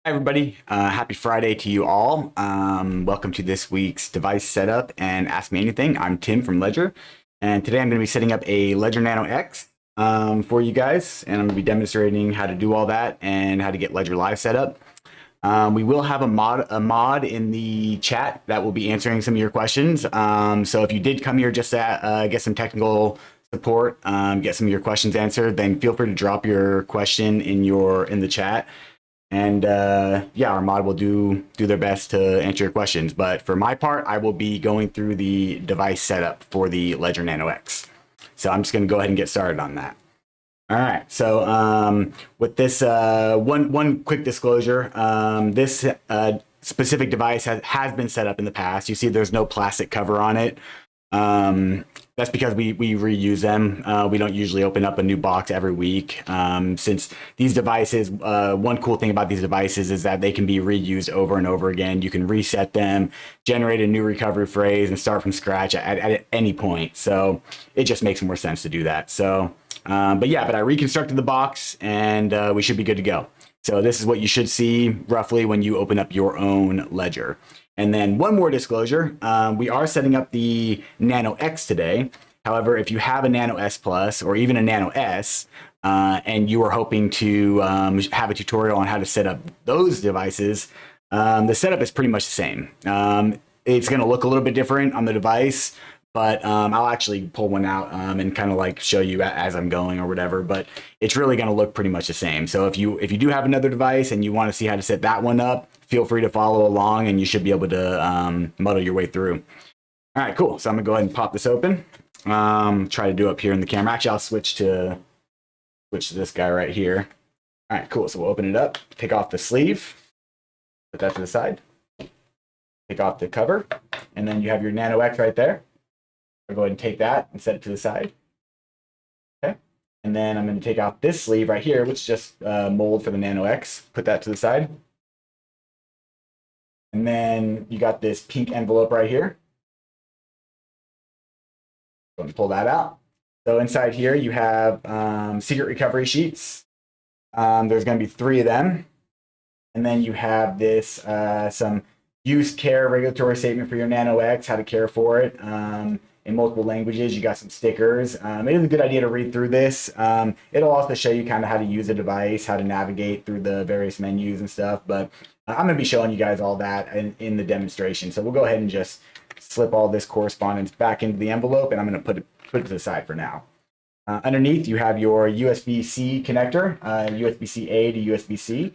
Hi, everybody. Happy Friday to you all. Welcome to this week's device setup and Ask Me Anything. I'm Tim from Ledger, and today I'm going to be setting up a Ledger Nano X for you guys, and I'm going to be demonstrating how to do all that and how to get Ledger Live set up. We will have a mod in the chat that will be answering some of your questions. So if you did come here just to get some technical support, get some of your questions answered, then feel free to drop your question in the chat. And yeah, our mod will do their best to answer your questions. But for my part, I will be going through the device setup for the Ledger Nano X. So I'm just going to go ahead and get started on that. All right. So with this, one quick disclosure: this specific device has been set up in the past. You see, there's no plastic cover on it. That's because we reuse them. We don't usually open up a new box every week. Since these devices, one cool thing about these devices is that they can be reused over and over again. You can reset them, generate a new recovery phrase, and start from scratch at any point. So it just makes more sense to do that. So, but I reconstructed the box, and we should be good to go. So this is what you should see roughly when you open up your own Ledger. And then one more disclosure, we are setting up the Nano X today. However, if you have a Nano S Plus or even a Nano S, and you are hoping to have a tutorial on how to set up those devices, the setup is pretty much the same. It's going to look a little bit different on the device, but I'll actually pull one out and kind of like show you as I'm going or whatever. But it's really going to look pretty much the same. So if you do have another device and you want to see how to set that one up, feel free to follow along, and you should be able to muddle your way through. All right, cool. So I'm gonna go ahead and pop this open. Try to do up here in the camera. Actually, I'll switch to this guy right here. All right, cool. So we'll open it up, take off the sleeve, put that to the side, take off the cover, and then you have your Nano X right there. I'll go ahead and take that and set it to the side. Okay. And then I'm going to take out this sleeve right here, which is just mold for the Nano X. Put that to the side. And then you got this pink envelope right here. Go and pull that out. So inside here, you have secret recovery sheets. There's going to be 3 of them. And then you have this some use care regulatory statement for your Nano X, how to care for it in multiple languages. You got some stickers. It is a good idea to read through this. It'll also show you kind of how to use a device, how to navigate through the various menus and stuff. But I'm going to be showing you guys all that in the demonstration. So we'll go ahead and just slip all this correspondence back into the envelope, and I'm going to put it to the side for now. Underneath, you have your USB-C connector, USB-C-A to USB-C.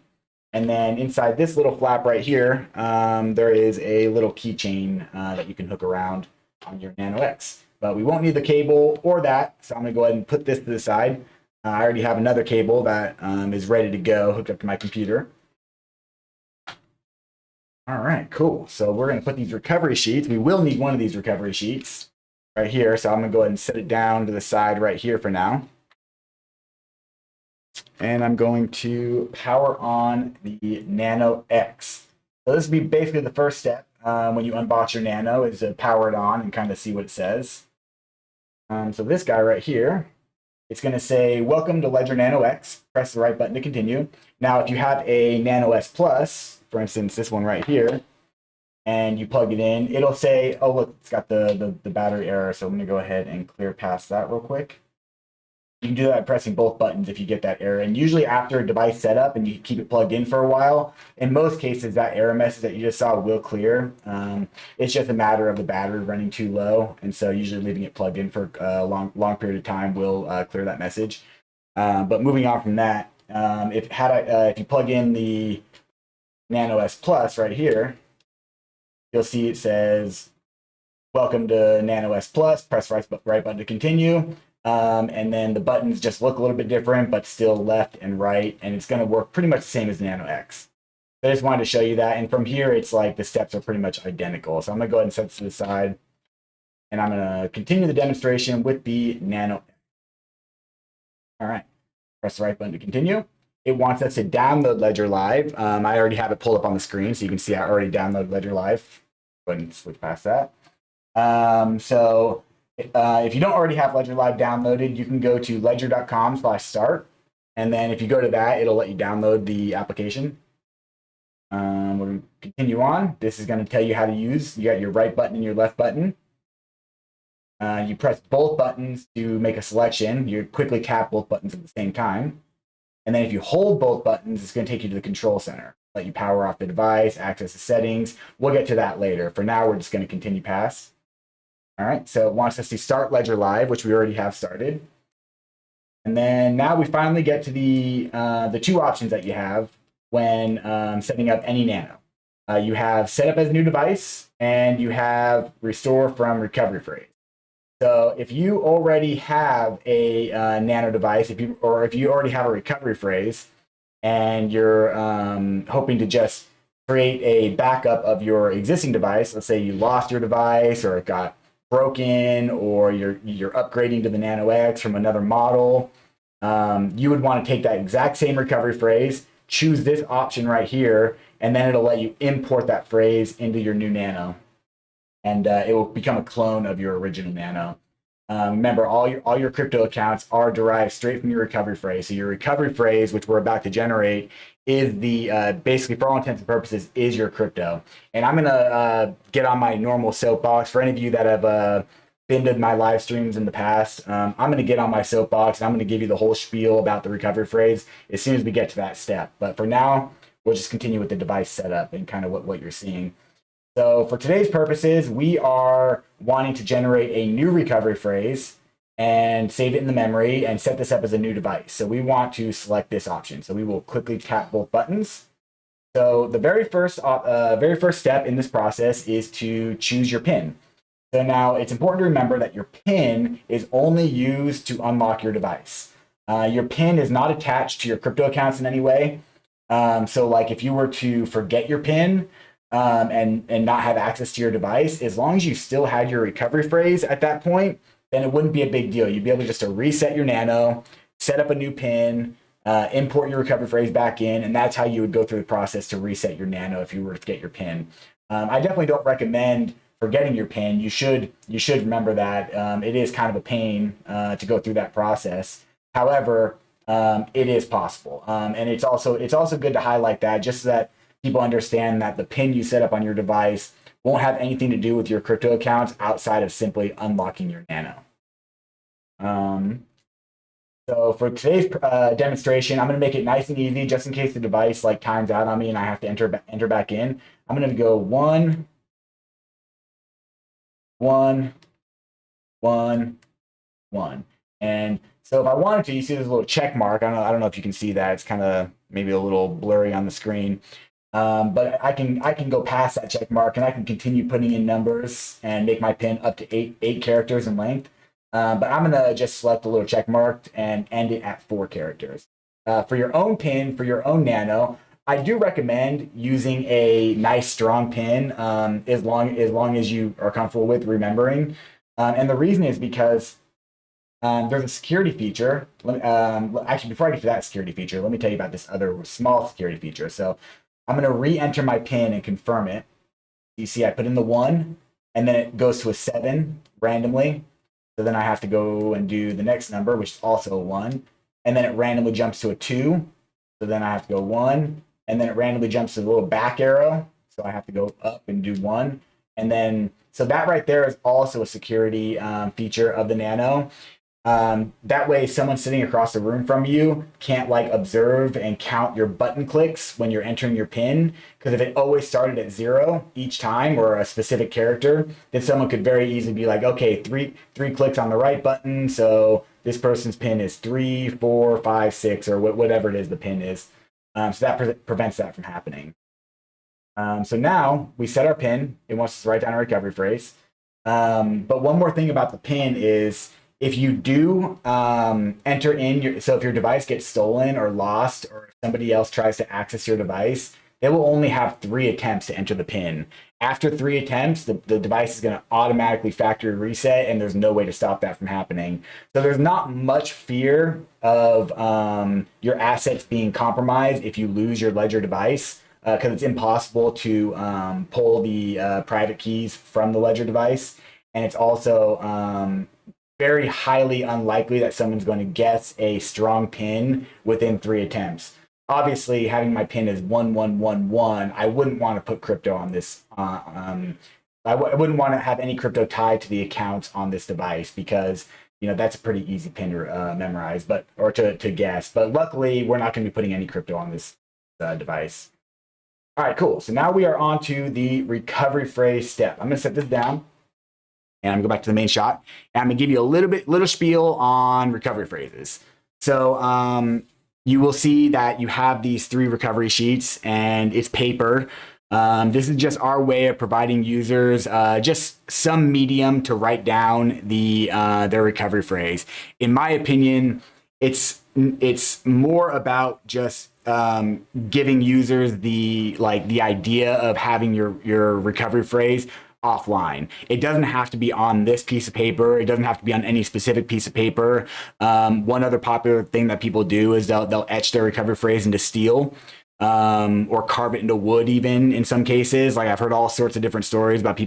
And then inside this little flap right here, there is a little keychain that you can hook around on your Nano X. But we won't need the cable or that, so I'm going to go ahead and put this to the side. I already have another cable that is ready to go, hooked up to my computer. All right, cool. So we're going to put these recovery sheets. We will need one of these recovery sheets right here. So I'm going to go ahead and set it down to the side right here for now. And I'm going to power on the Nano X. So this will be basically the first step when you unbox your Nano, is to power it on and kind of see what it says. So this guy right here, it's going to say, welcome to Ledger Nano X. Press the right button to continue. Now, if you have a Nano S Plus, for instance, this one right here, and you plug it in, it'll say, oh, look, it's got the battery error. So I'm going to go ahead and clear past that real quick. You can do that by pressing both buttons if you get that error. And usually after a device setup and you keep it plugged in for a while, in most cases, that error message that you just saw will clear. It's just a matter of the battery running too low. And so usually leaving it plugged in for a long period of time will clear that message. But moving on from that, if you plug in the Nano S Plus right here, you'll see it says, welcome to Nano S Plus, press right button to continue. And then the buttons just look a little bit different, but still left and right. And it's going to work pretty much the same as Nano X. So I just wanted to show you that. And from here, it's like the steps are pretty much identical. So I'm going to go ahead and set this to the side. And I'm going to continue the demonstration with the Nano X. All right. Press the right button to continue. It wants us to download Ledger Live. I already have it pulled up on the screen, so you can see I already downloaded Ledger Live. Go ahead and switch past that. If you don't already have Ledger Live downloaded, you can go to ledger.com/start. And then if you go to that, it'll let you download the application. We're going to continue on. This is going to tell you how to use. You got your right button and your left button. You press both buttons to make a selection. You quickly tap both buttons at the same time. And then if you hold both buttons, it's going to take you to the control center. Let you power off the device, access the settings. We'll get to that later. For now, we're just going to continue past. All right, so it wants us to start Ledger Live, which we already have started. And then now we finally get to the two options that you have when setting up any Nano. You have set up as a new device, and you have restore from recovery phrase. So if you already have a Nano device, if you already have a recovery phrase, and you're hoping to just create a backup of your existing device, let's say you lost your device or it got broken, or you're upgrading to the Nano X from another model, you would want to take that exact same recovery phrase, choose this option right here, and then it'll let you import that phrase into your new Nano. And it will become a clone of your original Nano. Remember, all your crypto accounts are derived straight from your recovery phrase. So your recovery phrase, which we're about to generate, is the basically, for all intents and purposes, is your crypto. And I'm gonna get on my normal soapbox. For any of you that have been to my live streams in the past, I'm gonna get on my soapbox and I'm gonna give you the whole spiel about the recovery phrase as soon as we get to that step. But for now, we'll just continue with the device setup and kind of what you're seeing. So for today's purposes, we are wanting to generate a new recovery phrase and save it in the memory and set this up as a new device. So we want to select this option. So we will quickly tap both buttons. So the very first step in this process is to choose your PIN. So now it's important to remember that your PIN is only used to unlock your device. Your PIN is not attached to your crypto accounts in any way. So like if you were to forget your PIN, and not have access to your device, as long as you still had your recovery phrase at that point, then it wouldn't be a big deal. You'd be able just to reset your Nano, set up a new PIN, import your recovery phrase back in, and that's how you would go through the process to reset your Nano if you were to forget your PIN. I definitely don't recommend forgetting your PIN. You should remember that it is kind of a pain to go through that process. However, it is possible, and it's also good to highlight that just so that people understand that the PIN you set up on your device won't have anything to do with your crypto accounts outside of simply unlocking your Nano. So for today's demonstration, I'm going to make it nice and easy just in case the device like times out on me and I have to enter back in. I'm going to go 1, 1, 1, 1. And so if I wanted to, you see this little check mark. I don't know if you can see that. It's kind of maybe a little blurry on the screen. But I can go past that check mark and I can continue putting in numbers and make my PIN up to eight characters in length. But I'm gonna just select the little check mark and end it at 4 characters. For your own PIN, for your own Nano, I do recommend using a nice strong PIN as long as you are comfortable with remembering. And the reason is because there's a security feature. Actually, before I get to that security feature, let me tell you about this other small security feature. So I'm going to re-enter my PIN and confirm it. You see I put in the 1, and then it goes to a 7 randomly. So then I have to go and do the next number, which is also a 1. And then it randomly jumps to a 2. So then I have to go 1. And then it randomly jumps to the little back arrow. So I have to go up and do 1. And then, so that right there is also a security feature of the Nano. That way someone sitting across the room from you can't like observe and count your button clicks when you're entering your PIN, because if it always started at 0 each time or a specific character, then someone could very easily be like, okay, three clicks on the right button, so this person's PIN is 3, 4, 5, 6, or whatever it is the PIN is. So that prevents that from happening. So now we set our PIN. It wants us to write down a recovery phrase. But one more thing about the PIN is, if you do enter in so if your device gets stolen or lost, or if somebody else tries to access your device, they will only have 3 attempts to enter the PIN. After 3 attempts, the device is going to automatically factory reset, and there's no way to stop that from happening. So there's not much fear of your assets being compromised if you lose your Ledger device, because it's impossible to pull the private keys from the Ledger device. And it's also very highly unlikely that someone's going to guess a strong PIN within 3 attempts. obviously having my pin as 1111, I wouldn't want to put crypto on this. I wouldn't want to have any crypto tied to the accounts on this device because that's a pretty easy pin to memorize, or to guess. But luckily, we're not going to be putting any crypto on this device. All right, cool. So now we are on to the recovery phrase step. I'm going to set this down, and I'm going to go back to the main shot, and I'm going to give you a little spiel on recovery phrases. So you will see that you have these 3 recovery sheets, and it's paper. This is just our way of providing users just some medium to write down their recovery phrase. In my opinion, it's more about just giving users the idea of having your recovery phrase offline. It doesn't have to be on this piece of paper. It doesn't have to be on any specific piece of paper. One other popular thing that people do is they'll etch their recovery phrase into steel. Or carve it into wood, even in some cases. Like I've heard all sorts of different stories about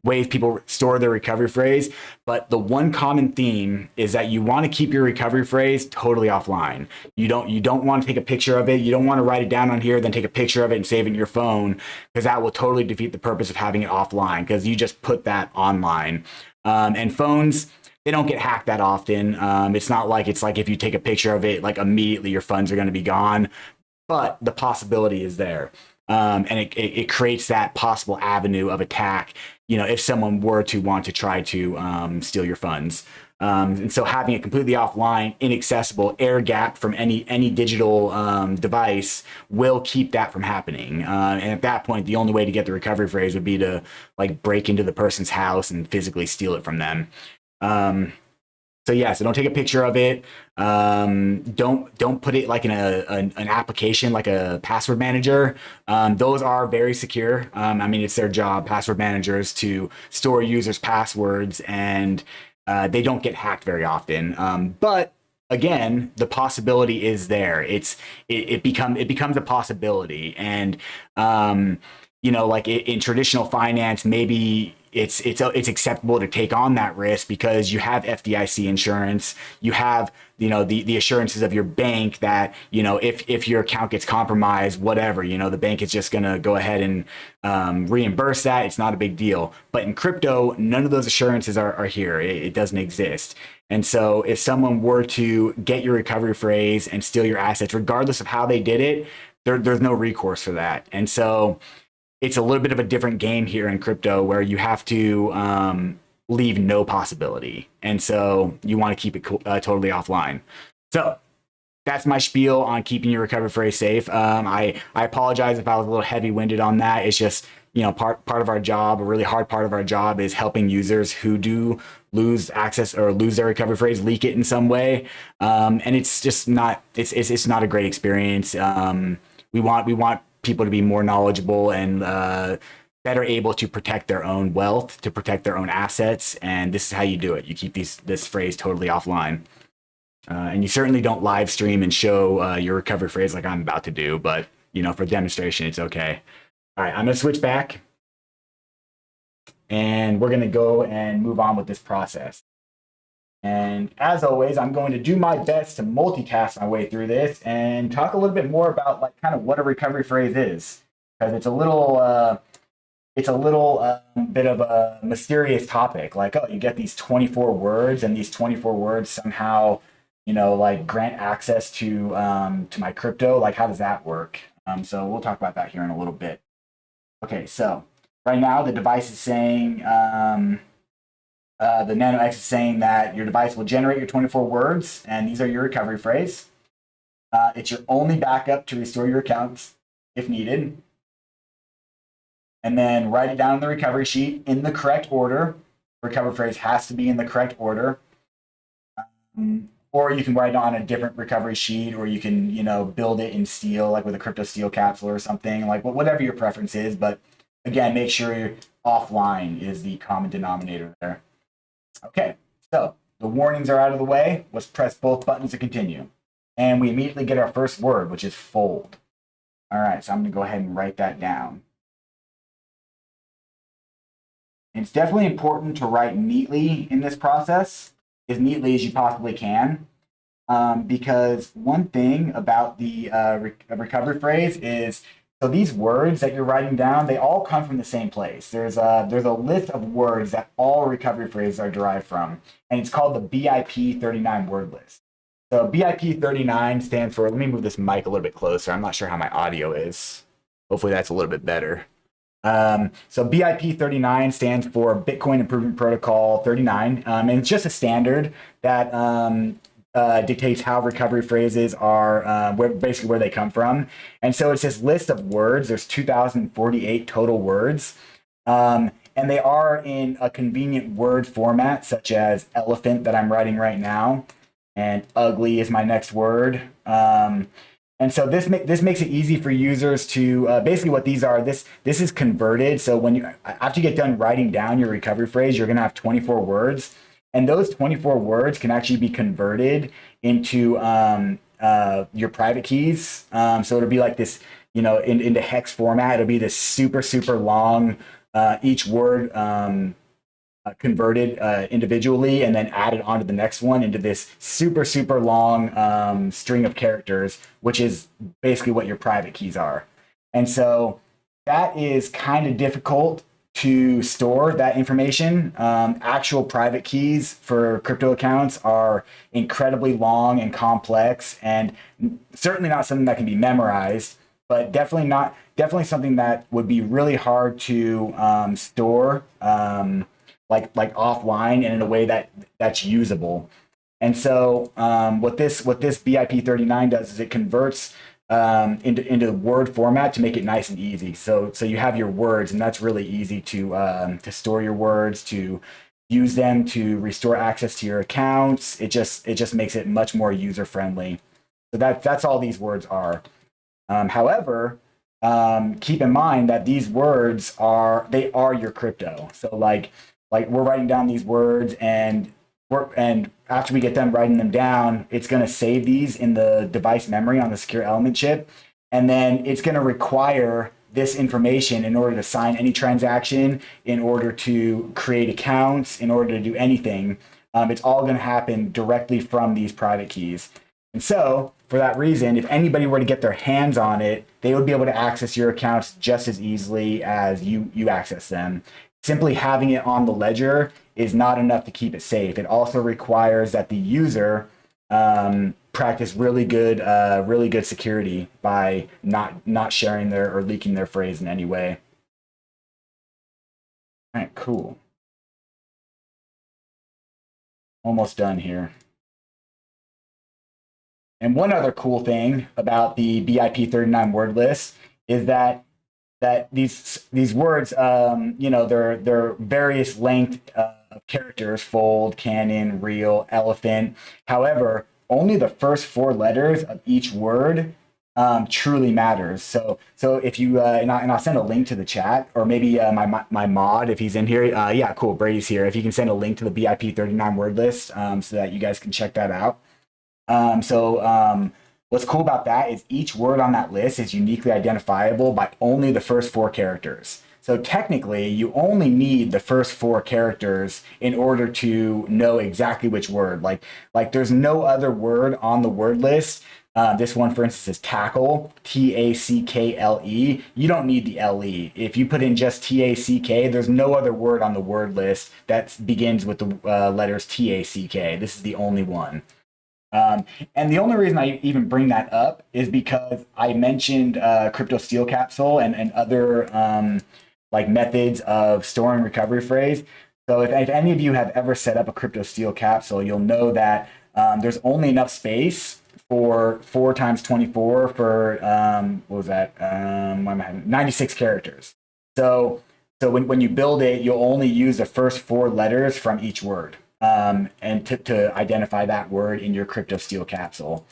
ways people store their recovery phrase. But the one common theme is that you want to keep your recovery phrase totally offline. You don't want to take a picture of it. You don't want to write it down on here, then take a picture of it and save it in your phone, because that will totally defeat the purpose of having it offline, because you just put that online. And phones, they don't get hacked that often. It's not like if you take a picture of it, like immediately your funds are going to be gone. But the possibility is there, and it creates that possible avenue of attack. If someone were to want to try to steal your funds, and so having it completely offline, inaccessible, air gap from any digital device will keep that from happening. And at that point, the only way to get the recovery phrase would be to break into the person's house and physically steal it from them. So don't take a picture of it. Don't put it in an application like a password manager. Those are very secure. It's their job, password managers, to store users' passwords, and they don't get hacked very often. But again, the possibility is there. It becomes a possibility, and in traditional finance, maybe it's acceptable to take on that risk because you have FDIC insurance, you have the assurances of your bank that if your account gets compromised, whatever, the bank is just going to go ahead and reimburse that. It's not a big deal. But in crypto, none of those assurances are here. It doesn't exist. And so if someone were to get your recovery phrase and steal your assets, regardless of how they did it, there's no recourse for that. And so it's a little bit of a different game here in crypto, where you have to leave no possibility. And so you want to keep it totally offline. So that's my spiel on keeping your recovery phrase safe. I apologize if I was a little heavy-winded on that. It's just, part of our job, a really hard part of our job, is helping users who do lose access or lose their recovery phrase, leak it in some way. And it's just not, it's not a great experience. We want people to be more knowledgeable and better able to protect their own wealth, to protect their own assets. And this is how you do it. You keep this phrase totally offline. And you certainly don't live stream and show your recovery phrase like I'm about to do, but for demonstration, it's okay. All right, I'm gonna switch back, and we're gonna go and move on with this process. And as always, I'm going to do my best to multitask my way through this and talk a little bit more about kind of what a recovery phrase is, because it's a little bit of a mysterious topic. You get these 24 words, and these 24 words somehow, grant access to my crypto. How does that work? So we'll talk about that here in a little bit. Okay, so right now the device is saying. The Nano X is saying that your device will generate your 24 words, and these are your recovery phrase. It's your only backup to restore your accounts if needed. And then write it down on the recovery sheet in the correct order. Recovery phrase has to be in the correct order. Or you can write it on a different recovery sheet, or you can, build it in steel, like with a crypto steel capsule or something, whatever your preference is. But again, make sure offline is the common denominator there. Okay, so the warnings are out of the way. Let's press both buttons to continue. And we immediately get our first word, which is fold. All right, so I'm going to go ahead and write that down. It's definitely important to write neatly in this process, as neatly as you possibly can. because one thing about the recovery phrase is, so these words that you're writing down, they all come from the same place. There's a list of words that all recovery phrases are derived from, and it's called the BIP 39 word list. So BIP 39 stands for, let me move this mic a little bit closer. I'm not sure how my audio is. Hopefully that's a little bit better. So BIP 39 stands for Bitcoin Improvement Protocol 39, and it's just a standard that dictates how recovery phrases are, basically where they come from. And so it's this list of words. There's 2,048 total words. And they are in a convenient word format, such as elephant that I'm writing right now, and ugly is my next word. And so this makes it easy for users to basically what these are. This is converted. So when you after you get done writing down your recovery phrase, you're going to have 24 words, and those 24 words can actually be converted into your private keys. So it'll be like this, into hex format. It'll be this super long each word converted individually and then added onto the next one into this super long string of characters, which is basically what your private keys are. And so that is kind of difficult to store that information. Actual private keys for crypto accounts are incredibly long and complex, and certainly not something that can be memorized, but definitely something that would be really hard to store like offline and in a way that's usable. And so what this BIP 39 does is it converts into word format to make it nice and easy. So you have your words, and that's really easy to store your words, to use them, to restore access to your accounts. It just makes it much more user friendly. So that's all these words are. However, keep in mind that these words are your crypto. So like we're writing down these words, and after we get done writing them down, it's going to save these in the device memory on the secure element chip, and then it's going to require this information in order to sign any transaction, in order to create accounts, in order to do anything. It's all going to happen directly from these private keys. And so for that reason, if anybody were to get their hands on it, they would be able to access your accounts just as easily as you access them. Simply having it on the ledger is not enough to keep it safe. It also requires that the user practice really good security by not sharing or leaking their phrase in any way. All right, cool. Almost done here. And one other cool thing about the BIP 39 word list is that these words, they're various length of characters: fold, canon, real, elephant. However, only the first four letters of each word truly matters. So if you and I'll send a link to the chat, or maybe my mod, if he's in here. Yeah, cool. Brady's here. If you can send a link to the BIP 39 word list, so that you guys can check that out. What's cool about that is each word on that list is uniquely identifiable by only the first four characters. So technically, you only need the first four characters in order to know exactly which word. Like there's no other word on the word list. This one, for instance, is tackle, Tackle. You don't need the LE. If you put in just Tack, there's no other word on the word list that begins with the letters Tack. This is the only one. And the only reason I even bring that up is because I mentioned crypto steel capsule and other methods of storing recovery phrase. So if any of you have ever set up a crypto steel capsule, you'll know that there's only enough space for 4 times 24 for what was that? 96 characters. So when you build it, you'll only use the first 4 letters from each word. And to identify that word in your crypto steel capsule.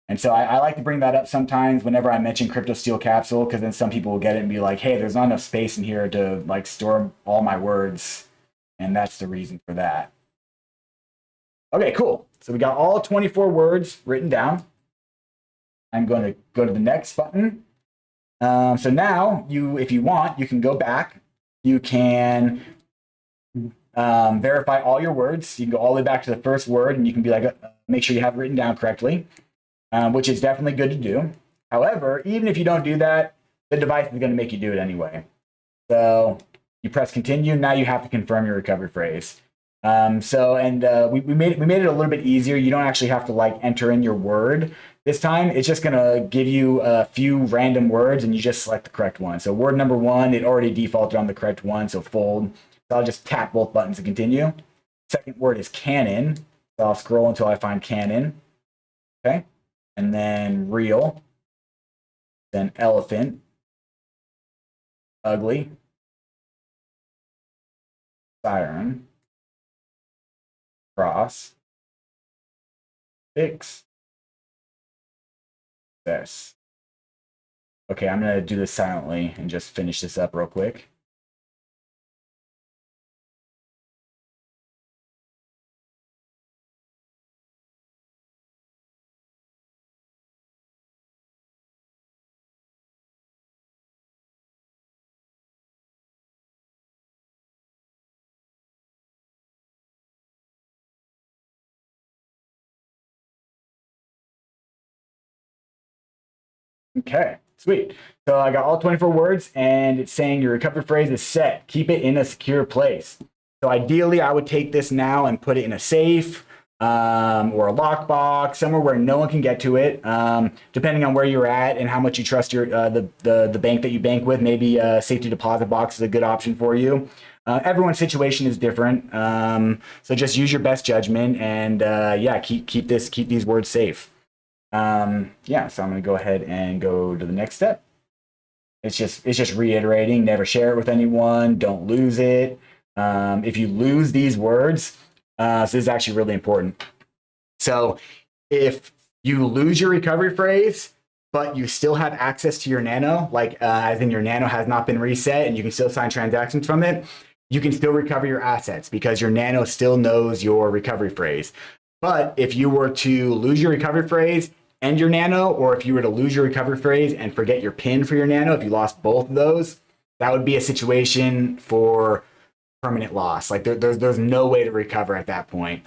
And so I like to bring that up sometimes whenever I mention crypto steel capsule, because then some people will get it and be like, hey, there's not enough space in here to store all my words. And that's the reason for that. Okay, cool. So we got all 24 words written down. I'm going to go to the next button. So now if you want, you can go back. You can verify all your words. You can go all the way back to the first word, and you can be like, make sure you have it written down correctly, which is definitely good to do. However, even if you don't do that, the device is going to make you do it anyway. So you press continue. Now you have to confirm your recovery phrase. We made it a little bit easier. You don't actually have to like enter in your word this time. It's just going to give you a few random words, and you just select the correct one. So word number 1, it already defaulted on the correct one, so fold. So I'll just tap both buttons to continue. Second word is cannon. So I'll scroll until I find cannon. Okay. And then real. Then elephant. Ugly. Siren. Cross. Fix. This. Okay, I'm going to do this silently and just finish this up real quick. Okay, sweet. So I got all 24 words, and it's saying your recovery phrase is set. Keep it in a secure place. So ideally, I would take this now and put it in a safe or a lockbox, somewhere where no one can get to it. Depending on where you're at and how much you trust your the bank that you bank with, maybe a safety deposit box is a good option for you. Everyone's situation is different, so just use your best judgment, and yeah, keep these words safe. Yeah, so I'm going to go ahead and go to the next step. It's just reiterating, never share it with anyone, don't lose it. If you lose these words, so this is actually really important. So if you lose your recovery phrase, but you still have access to your Nano, like as in your Nano has not been reset and you can still sign transactions from it, you can still recover your assets because your Nano still knows your recovery phrase. But if you were to lose your recovery phrase and your Nano, or if you were to lose your recovery phrase and forget your PIN for your Nano, if you lost both of those, that would be a situation for permanent loss. Like there's no way to recover at that point.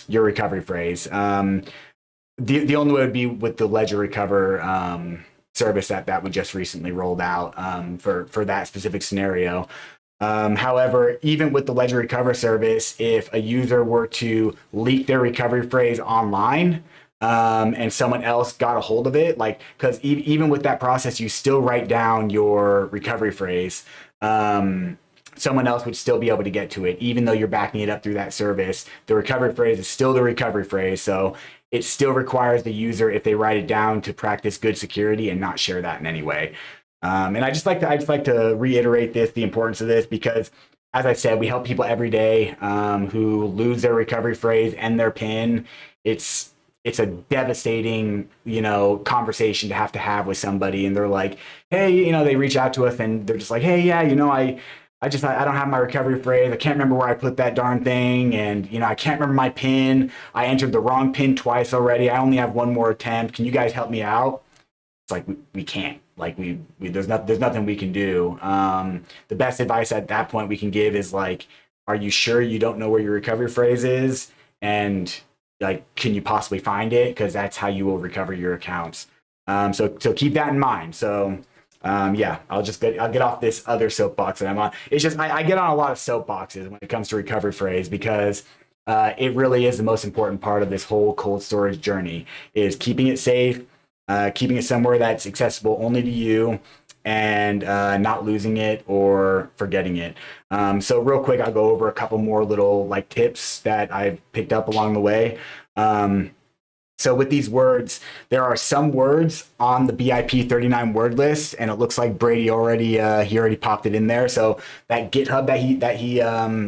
Your recovery phrase. The only way would be with the Ledger Recover service that we just recently rolled out for that specific scenario. However, even with the Ledger Recover service, if a user were to leak their recovery phrase online, and someone else got a hold of it, like, because even with that process, you still write down your recovery phrase. Someone else would still be able to get to it, even though you're backing it up through that service. The recovery phrase is still the recovery phrase, so it still requires the user, if they write it down, to practice good security and not share that in any way. And I just like to reiterate the importance of this, because, as I said, we help people every day who lose their recovery phrase and their PIN. It's a devastating, conversation to have with somebody, and they're like, hey, they reach out to us and they're just like, hey, yeah, I don't have my recovery phrase. I can't remember where I put that darn thing. And, I can't remember my PIN. I entered the wrong PIN twice already. I only have one more attempt. Can you guys help me out? It's like, we can't. Like, there's nothing we can do. The best advice at that point we can give is like, are you sure you don't know where your recovery phrase is? And like, can you possibly find it? Because that's how you will recover your accounts. So keep that in mind. So yeah, I'll get off this other soapbox that I'm on. It's just I get on a lot of soapboxes when it comes to recovery phrase, because it really is the most important part of this whole cold storage journey, is keeping it safe, keeping it somewhere that's accessible only to you, and not losing it or forgetting it. So real quick, I'll go over a couple more little like tips that I've picked up along the way. So with these words, there are some words on the BIP 39 word list, and it looks like Brady already popped it in there. So that GitHub that he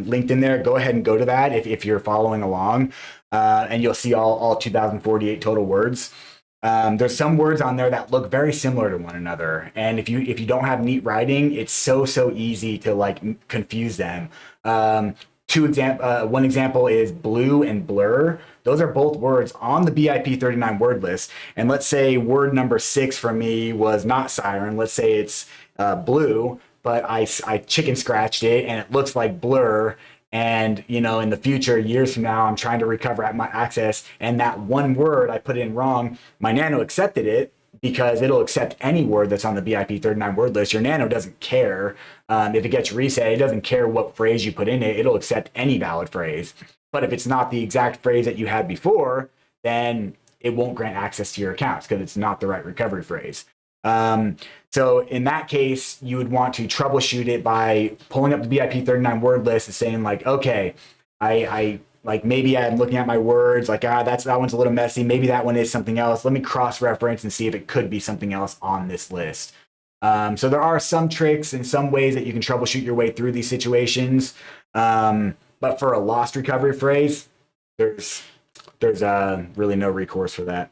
linked in there, go ahead and go to that if you're following along, and you'll see all 2048 total words. There's some words on there that look very similar to one another, and if you don't have neat writing, it's so easy to like confuse them. One example is blue and blur. Those are both words on the BIP 39 word list. And let's say word number 6 for me was not siren. Let's say it's blue, but I chicken scratched it and it looks like blur. And, you know, in the future, years from now, I'm trying to recover at my access, and that one word I put in wrong, my Nano accepted it because it'll accept any word that's on the BIP 39 word list. Your Nano doesn't care if it gets reset. It doesn't care what phrase you put in it. It'll accept any valid phrase. But if it's not the exact phrase that you had before, then it won't grant access to your accounts because it's not the right recovery phrase. So in that case, you would want to troubleshoot it by pulling up the BIP 39 word list and saying like, okay, I like maybe I'm looking at my words like, that one's a little messy. Maybe that one is something else. Let me cross-reference and see if it could be something else on this list. So there are some tricks and some ways that you can troubleshoot your way through these situations. But for a lost recovery phrase, there's really no recourse for that.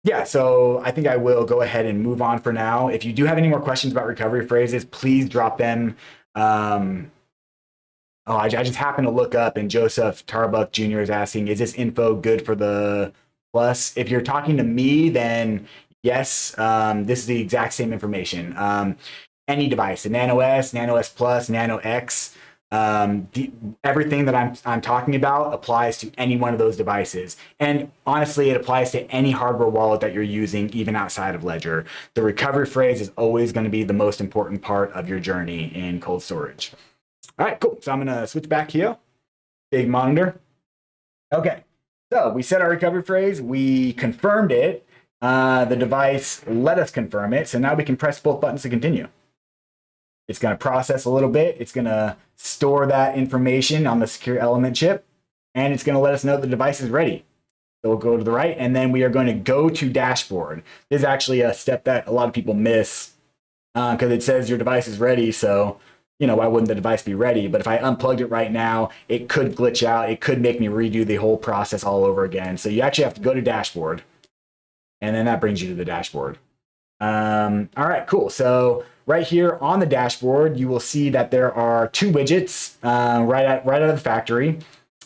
Yeah, so I think I will go ahead and move on for now. If you do have any more questions about recovery phrases, please drop them. I just happened to look up, and Joseph Tarbuck Jr. is asking, is this info good for the Plus? If you're talking to me, then yes, this is the exact same information. Any device, the Nano S, Nano S Plus, Nano X, everything that I'm talking about applies to any one of those devices. And honestly, it applies to any hardware wallet that you're using, even outside of Ledger. The recovery phrase is always going to be the most important part of your journey in cold storage. All right, cool. So I'm going to switch back here. Big monitor. Okay, so we set our recovery phrase. We confirmed it. The device let us confirm it. So now we can press both buttons to continue. It's going to process a little bit. It's going to store that information on the secure element chip, and it's going to let us know the device is ready. So we'll go to the right, and then we are going to go to dashboard. This is actually a step that a lot of people miss because it says your device is ready. So, you know, why wouldn't the device be ready? But if I unplugged it right now, it could glitch out. It could make me redo the whole process all over again. So you actually have to go to dashboard, and then that brings you to the dashboard. All right, cool. So right here on the dashboard, you will see that there are two widgets right out of the factory.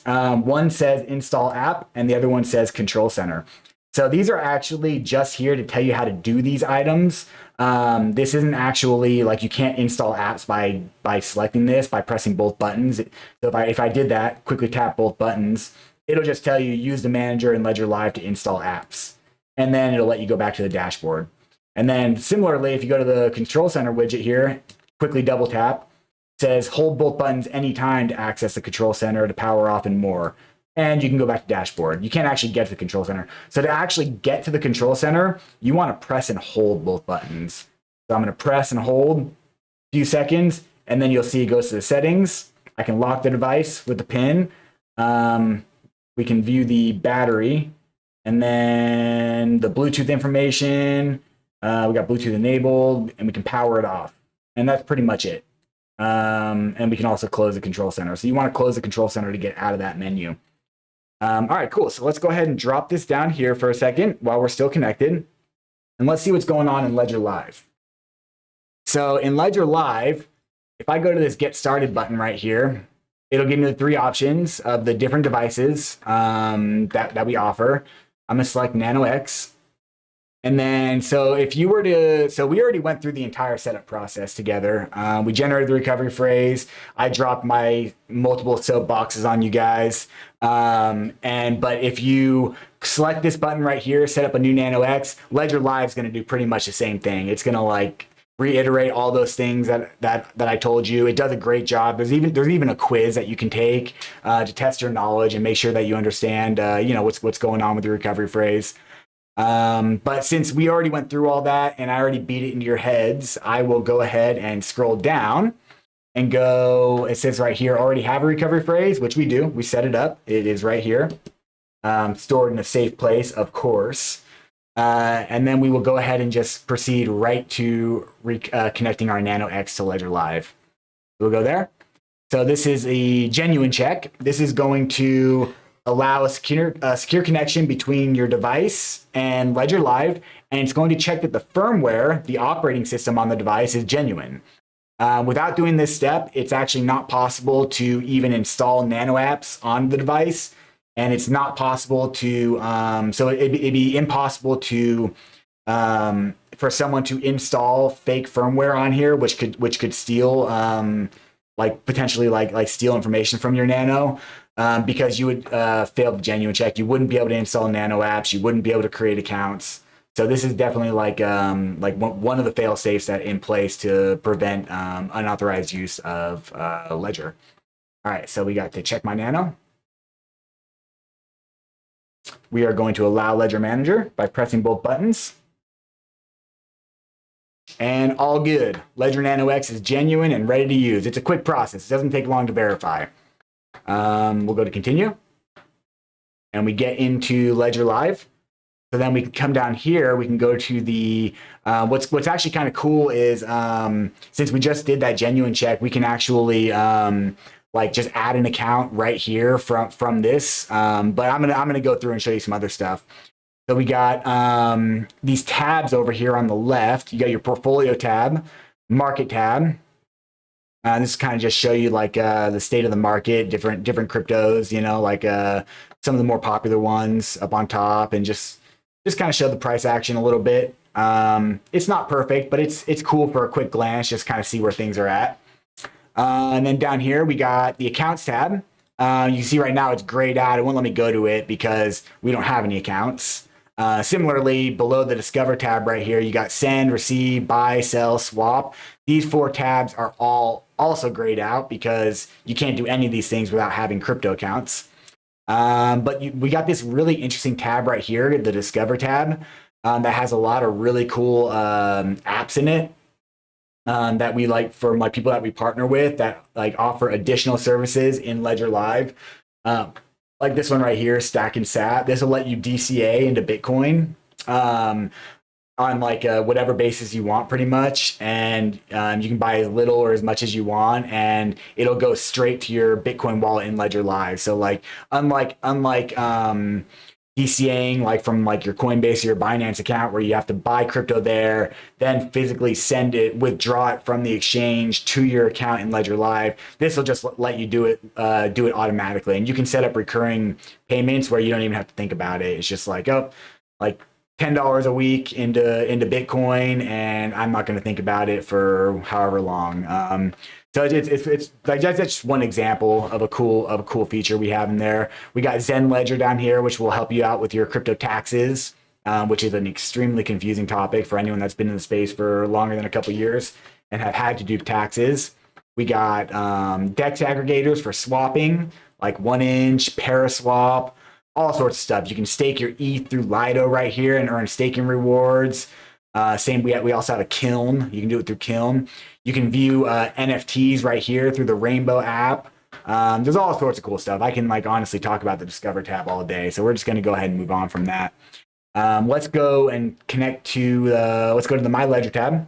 One says install app, and the other one says control center. So these are actually just here to tell you how to do these items. This isn't actually like you can't install apps by selecting this, by pressing both buttons. So if I did that, quickly tap both buttons, it'll just tell you use the manager and Ledger Live to install apps. And then it'll let you go back to the dashboard. And then similarly, if you go to the control center widget here, quickly double tap, it says hold both buttons anytime to access the control center, to power off, and more. And you can go back to dashboard. You can't actually get to the control center. So to actually get to the control center, you want to press and hold both buttons. So I'm going to press and hold a few seconds, and then you'll see it goes to the settings. I can lock the device with the pin. We can view the battery, and then the Bluetooth information. We got Bluetooth enabled, and we can power it off. And that's pretty much it. And we can also close the control center. So you want to close the control center to get out of that menu. All right, cool. So let's go ahead and drop this down here for a second while we're still connected. And let's see what's going on in Ledger Live. So in Ledger Live, if I go to this Get Started button right here, it'll give me the three options of the different devices that we offer. I'm going to select Nano X. And then, so if you were to, so we already went through the entire setup process together. We generated the recovery phrase. I dropped my multiple soapboxes on you guys. But if you select this button right here, set up a new Nano X, Ledger Live is going to do pretty much the same thing. It's going to like reiterate all those things that I told you. It does a great job. There's even a quiz that you can take to test your knowledge and make sure that you understand, what's going on with your recovery phrase. But since we already went through all that and I already beat it into your heads, I will go ahead and scroll down and go, it says right here, already have a recovery phrase, which we do. We set it up. It is right here, stored in a safe place, of course. And then we will go ahead and just proceed right to connecting our Nano X to Ledger Live. We'll go there. So this is a genuine check. This is going to allow a secure connection between your device and Ledger Live, and it's going to check that the firmware, the operating system on the device, is genuine. Without doing this step, it's actually not possible to even install Nano apps on the device, and it's not possible to, so it'd be impossible to, for someone to install fake firmware on here, which could steal like potentially like steal information from your Nano, because you would fail the genuine check. You wouldn't be able to install Nano apps. You wouldn't be able to create accounts. So this is definitely like one of the fail safes that in place to prevent unauthorized use of Ledger. All right, so we got to check my Nano. We are going to allow Ledger Manager by pressing both buttons. And all good. Ledger Nano X is genuine and ready to use. It's a quick process. It doesn't take long to verify. We'll go to continue. And we get into Ledger Live. So then we can come down here. We can go to the, what's actually kind of cool is since we just did that genuine check, we can actually like just add an account right here from this. But I'm gonna go through and show you some other stuff. So we got these tabs over here on the left. You got your portfolio tab, market tab. This is kind of just show you like the state of the market, different cryptos, you know, like some of the more popular ones up on top, and just kind of show the price action a little bit. It's not perfect, but it's cool for a quick glance, just kind of see where things are at. And then down here, we got the accounts tab. You can see right now it's grayed out. It won't let me go to it because we don't have any accounts. Similarly, below the Discover tab right here, you got send, receive, buy, sell, swap. These 4 tabs are all also grayed out because you can't do any of these things without having crypto accounts. But we got this really interesting tab right here, the Discover tab, that has a lot of really cool apps in it. That we like for my people that we partner with that like offer additional services in Ledger Live. Like this one right here, Stack and Sat. This will let you DCA into Bitcoin on like whatever basis you want, pretty much, and you can buy as little or as much as you want, and it'll go straight to your Bitcoin wallet in Ledger Live. So like unlike DCAing like from like your Coinbase or your Binance account where you have to buy crypto there, then physically send it, withdraw it from the exchange to your account in Ledger Live. This will just let you do it automatically, and you can set up recurring payments where you don't even have to think about it. It's just like like $10 a week into Bitcoin, and I'm not going to think about it for however long. So it's like that's just one example of a cool feature we have in there. We got Zen Ledger down here, which will help you out with your crypto taxes, which is an extremely confusing topic for anyone that's been in the space for longer than a couple years and have had to do taxes. We got DEX aggregators for swapping, like 1inch, Paraswap, all sorts of stuff. You can stake your ETH through Lido right here and earn staking rewards. We also have a Kiln. You can do it through Kiln. You can view NFTs right here through the Rainbow app. There's all sorts of cool stuff. I can like honestly talk about the Discover tab all day. So we're just going to go ahead and move on from that. Let's go and connect to let's go to the My Ledger tab.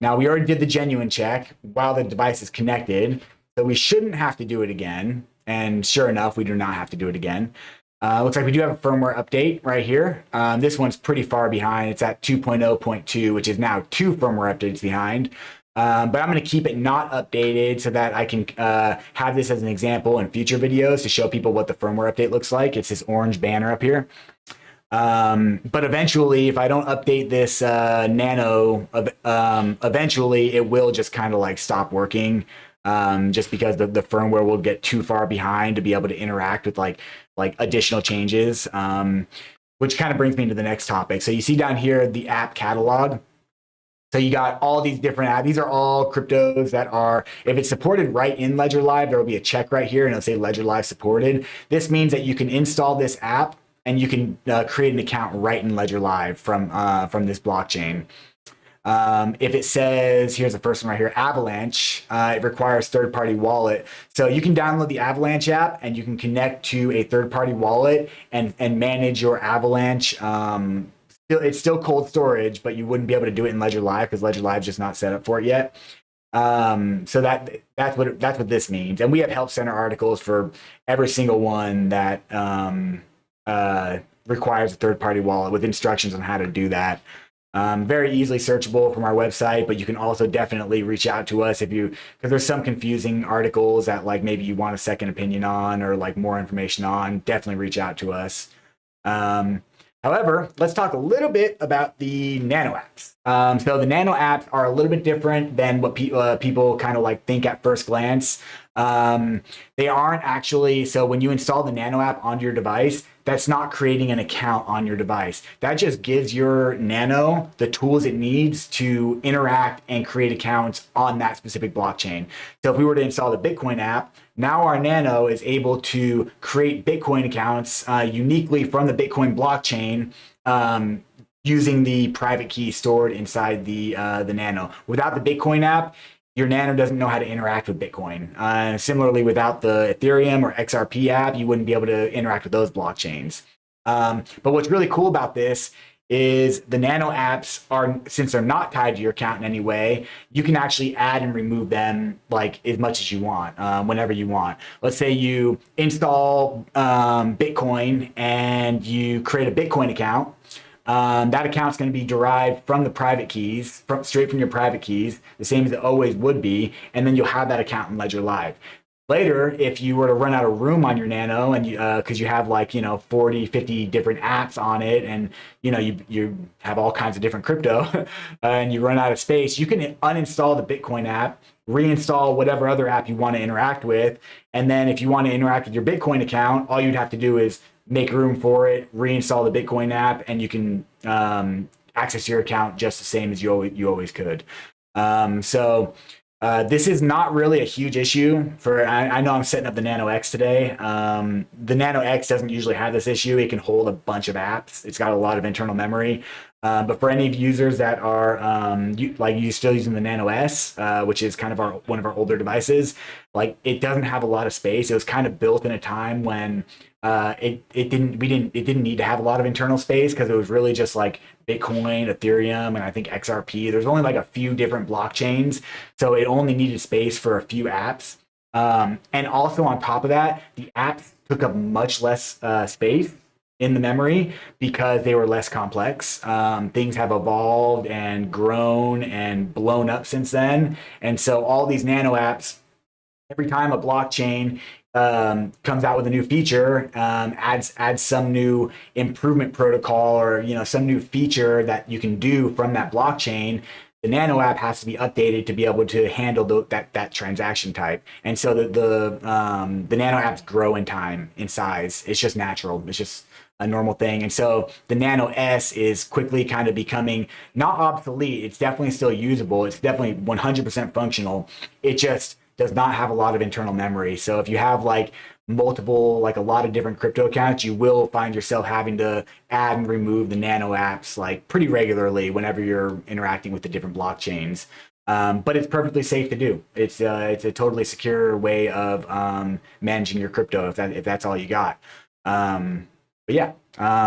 Now we already did the genuine check while the device is connected, so we shouldn't have to do it again. And sure enough, we do not have to do it again. Looks like we do have a firmware update right here. This one's pretty far behind. It's at 2.0.2, which is now 2 firmware updates behind. But I'm going to keep it not updated so that I can have this as an example in future videos to show people what the firmware update looks like. It's this orange banner up here. But eventually, if I don't update this Nano, eventually it will just kind of like stop working. Just because the firmware will get too far behind to be able to interact with like additional changes, which kind of brings me to the next topic. So you see down here the app catalog. So you got all these different apps. These are all cryptos that are, if it's supported right in Ledger Live, there will be a check right here and it'll say Ledger Live supported. This means that you can install this app and you can create an account right in Ledger Live from this blockchain. If it says, here's the first one right here, Avalanche, it requires third-party wallet. So you can download the Avalanche app and you can connect to a third-party wallet and manage your Avalanche. It's still cold storage, but you wouldn't be able to do it in Ledger Live because Ledger Live is just not set up for it yet. So that's what this means. And we have help center articles for every single one that requires a third-party wallet with instructions on how to do that. Very easily searchable from our website, but you can also definitely reach out to us because there's some confusing articles that like maybe you want a second opinion on or like more information on. Definitely reach out to us. However, let's talk a little bit about the Nano apps. So the Nano apps are a little bit different than what people kind of like think at first glance. They aren't actually, so when you install the Nano app onto your device, that's not creating an account on your device. That just gives your Nano the tools it needs to interact and create accounts on that specific blockchain. So if we were to install the Bitcoin app, now our Nano is able to create Bitcoin accounts uniquely from the Bitcoin blockchain, using the private key stored inside the Nano. Without the Bitcoin app, your Nano doesn't know how to interact with Bitcoin. Similarly, without the Ethereum or XRP app, you wouldn't be able to interact with those blockchains. But what's really cool about this is the Nano apps are, since they're not tied to your account in any way, you can actually add and remove them like as much as you want, whenever you want. Let's say you install Bitcoin and you create a Bitcoin account. That account's going to be derived from the private keys, straight from your private keys, the same as it always would be, and then you'll have that account in Ledger Live. Later, if you were to run out of room on your Nano and because you have like 40, 50 different apps on it, and you have all kinds of different crypto, and you run out of space, you can uninstall the Bitcoin app, reinstall whatever other app you want to interact with, and then if you want to interact with your Bitcoin account, all you'd have to do is make room for it, reinstall the Bitcoin app, and you can access your account just the same as you always could. This is not really a huge issue for, I know I'm setting up the Nano X today. The Nano X doesn't usually have this issue. It can hold a bunch of apps. It's got a lot of internal memory. But for any of users that are you still using the Nano S, which is kind of one of our older devices, like it doesn't have a lot of space. It was kind of built in a time when it didn't need to have a lot of internal space, because it was really just like Bitcoin, Ethereum, and I think XRP. There's only like a few different blockchains, so it only needed space for a few apps. And also on top of that, the apps took up much less space in the memory because they were less complex. Things have evolved and grown and blown up since then, and so all these Nano apps, every time a blockchain comes out with a new feature, adds some new improvement protocol, or some new feature that you can do from that blockchain, the Nano app has to be updated to be able to handle that transaction type. And so the Nano apps grow in time, in size. It's just natural. It's just a normal thing. And so the Nano S is quickly kind of becoming not obsolete. It's definitely still usable. It's definitely 100% functional. It just does not have a lot of internal memory. So if you have like multiple, like a lot of different crypto accounts, you will find yourself having to add and remove the Nano apps like pretty regularly whenever you're interacting with the different blockchains. But it's perfectly safe to do. It's a totally secure way of managing your crypto if that's all you got. But yeah,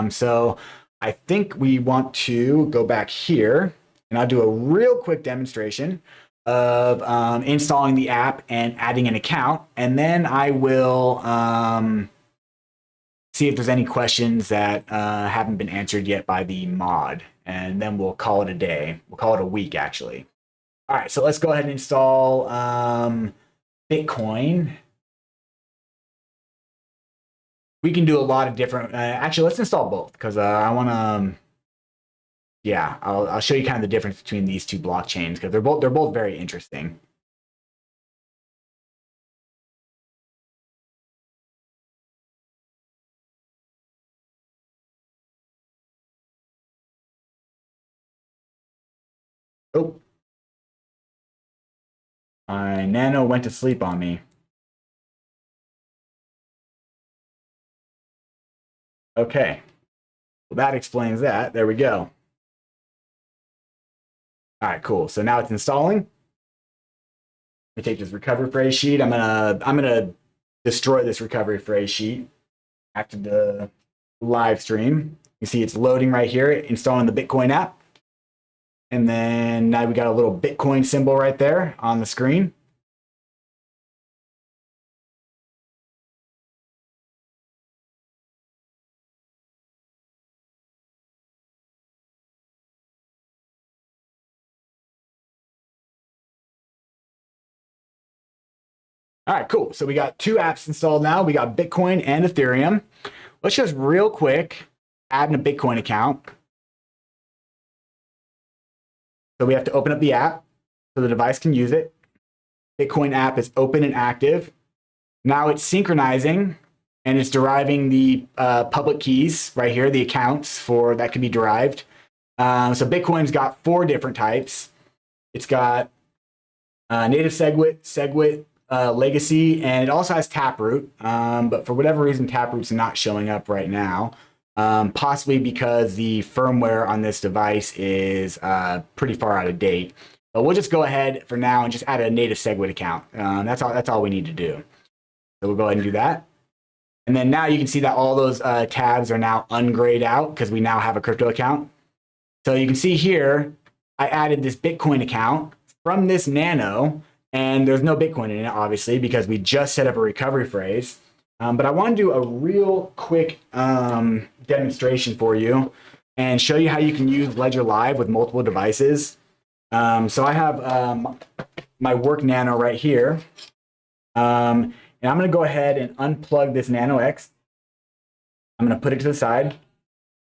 so I think we want to go back here, and I'll do a real quick demonstration of installing the app and adding an account, and then I will see if there's any questions that haven't been answered yet by the mod, and then we'll call it a day. We'll call it a week, actually. All right, so let's go ahead and install Bitcoin. We can do a lot of different, actually, let's install both, because I want to, yeah, I'll show you kind of the difference between these two blockchains, because they're both very interesting. Oh, my Nano went to sleep on me. Okay, well, that explains that. There we go. All right, cool. So now it's installing. Let me take this recovery phrase sheet. I'm gonna destroy this recovery phrase sheet after the live stream. You see it's loading right here, installing the Bitcoin app. And then now we got a little Bitcoin symbol right there on the screen. All right, cool. So we got two apps installed now. We got Bitcoin and Ethereum. Let's just real quick adding a Bitcoin account. So we have to open up the app so the device can use it. Bitcoin app is open and active. Now it's synchronizing and it's deriving the public keys right here, the accounts for that can be derived. So Bitcoin's got 4 different types. It's got native SegWit, legacy, and it also has Taproot. But for whatever reason, Taproot's not showing up right now. Possibly because the firmware on this device is pretty far out of date. But we'll just go ahead for now and just add a native SegWit account. That's all we need to do. So we'll go ahead and do that. And then now you can see that all those tabs are now ungrayed out because we now have a crypto account. So you can see here, I added this Bitcoin account from this Nano, and there's no Bitcoin in it, obviously, because we just set up a recovery phrase. But I want to do a real quick demonstration for you and show you how you can use Ledger Live with multiple devices. So I have my work Nano right here. And I'm going to go ahead and unplug this Nano X. I'm going to put it to the side.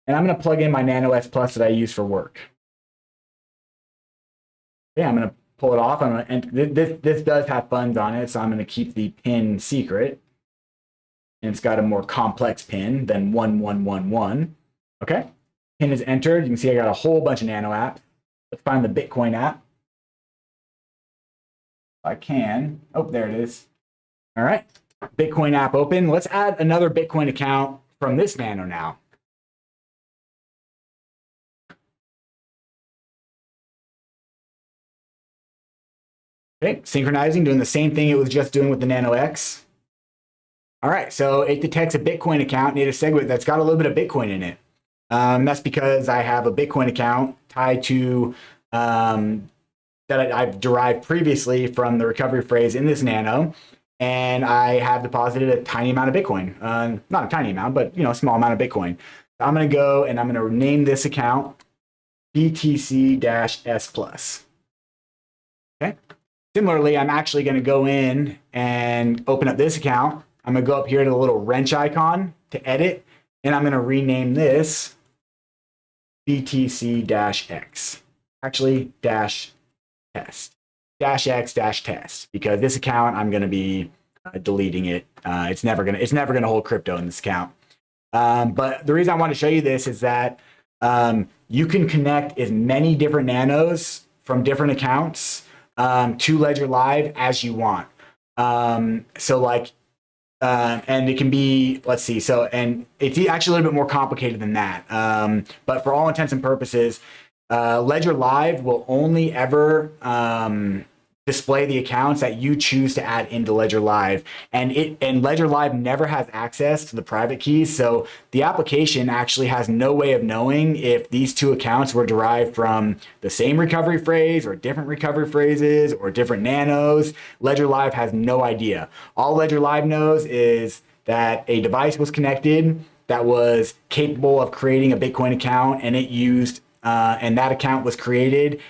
And I'm going to plug in my Nano S Plus that I use for work. Okay, I'm going to pull it off. And this does have funds on it, so I'm going to keep the pin secret. And it's got a more complex pin than 1111. Okay, pin is entered. You can see I got a whole bunch of Nano apps. Let's find the Bitcoin app. If I can. Oh, there it is. All right, Bitcoin app open. Let's add another Bitcoin account from this Nano now. Okay, synchronizing, doing the same thing it was just doing with the Nano X. All right, so it detects a Bitcoin account, native SegWit, that's got a little bit of Bitcoin in it. That's because I have a Bitcoin account tied to that I've derived previously from the recovery phrase in this Nano, and I have deposited a tiny amount of Bitcoin. Not a tiny amount, but a small amount of Bitcoin. I'm going to go and I'm going to name this account BTC-S+. Okay. Similarly, I'm actually going to go in and open up this account. I'm going to go up here to the little wrench icon to edit, and I'm going to rename this BTC-X. Actually, -test. -X-test, because this account I'm going to be deleting it. It's never going to hold crypto in this account. But the reason I want to show you this is that you can connect as many different Nanos from different accounts to Ledger Live as you want. So like, and it can be, let's see, so, and it's actually a little bit more complicated than that. But for all intents and purposes, Ledger Live will only ever display the accounts that you choose to add into Ledger Live. And Ledger Live never has access to the private keys. So the application actually has no way of knowing if these 2 accounts were derived from the same recovery phrase or different recovery phrases or different Nanos. Ledger Live has no idea. All Ledger Live knows is that a device was connected that was capable of creating a Bitcoin account, and it used, and that account was created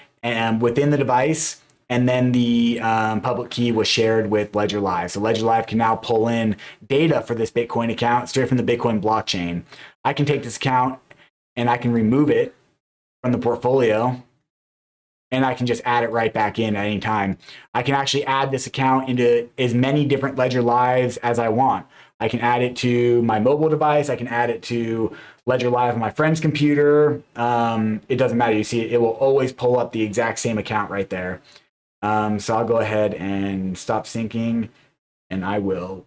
within the device. And then the public key was shared with Ledger Live. So Ledger Live can now pull in data for this Bitcoin account straight from the Bitcoin blockchain. I can take this account and I can remove it from the portfolio, and I can just add it right back in at any time. I can actually add this account into as many different Ledger Lives as I want. I can add it to my mobile device. I can add it to Ledger Live on my friend's computer. It doesn't matter. You see, it will always pull up the exact same account right there. So I'll go ahead and stop syncing, and I will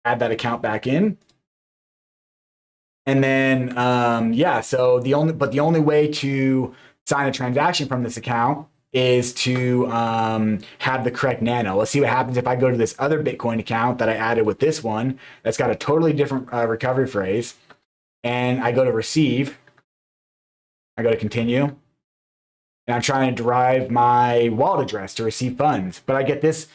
add that account back in. And then, yeah, so the only way to sign a transaction from this account is to have the correct Nano. Let's see what happens if I go to this other Bitcoin account that I added with this one that's got a totally different recovery phrase, and I go to receive. I go to continue. And I'm trying to derive my wallet address to receive funds, but I get this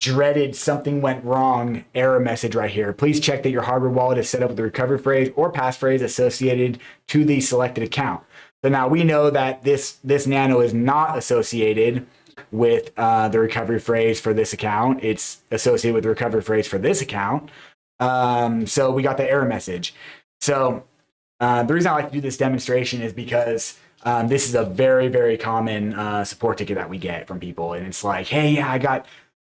dreaded "something went wrong" error message right here. Please check that your hardware wallet is set up with the recovery phrase or passphrase associated to the selected account. So now we know that this Nano is not associated with the recovery phrase for this account. It's associated with the recovery phrase for this account. So we got the error message. So The reason I like to do this demonstration is because this is a very, very common support ticket that we get from people. And it's like, hey, yeah,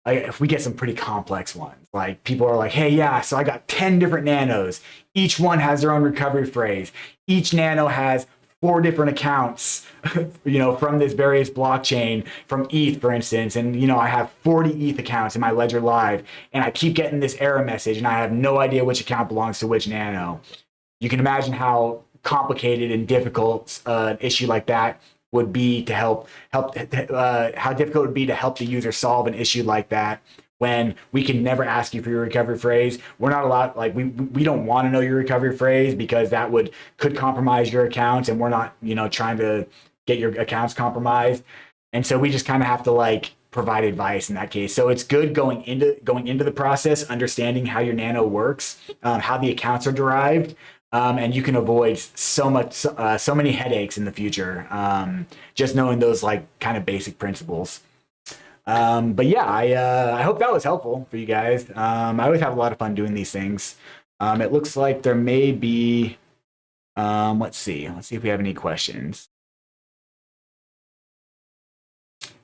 if we get some pretty complex ones, like people are like, hey, yeah, so I got 10 different nanos. Each one has their own recovery phrase. Each nano has 4 different accounts, from this various blockchain, from ETH, for instance. And, I have 40 ETH accounts in my Ledger Live, and I keep getting this error message, and I have no idea which account belongs to which nano. You can imagine how complicated and difficult an issue like that would be to help how difficult it would be to help the user solve an issue like that when we can never ask you for your recovery phrase. We're not allowed, like we don't want to know your recovery phrase because that could compromise your accounts, and we're not, trying to get your accounts compromised. And so we just kind of have to provide advice in that case. So it's good going into the process, understanding how your nano works, how the accounts are derived. And you can avoid so many headaches in the future, just knowing those kind of basic principles. But yeah, I hope that was helpful for you guys. I always have a lot of fun doing these things. It looks like there may be, let's see if we have any questions.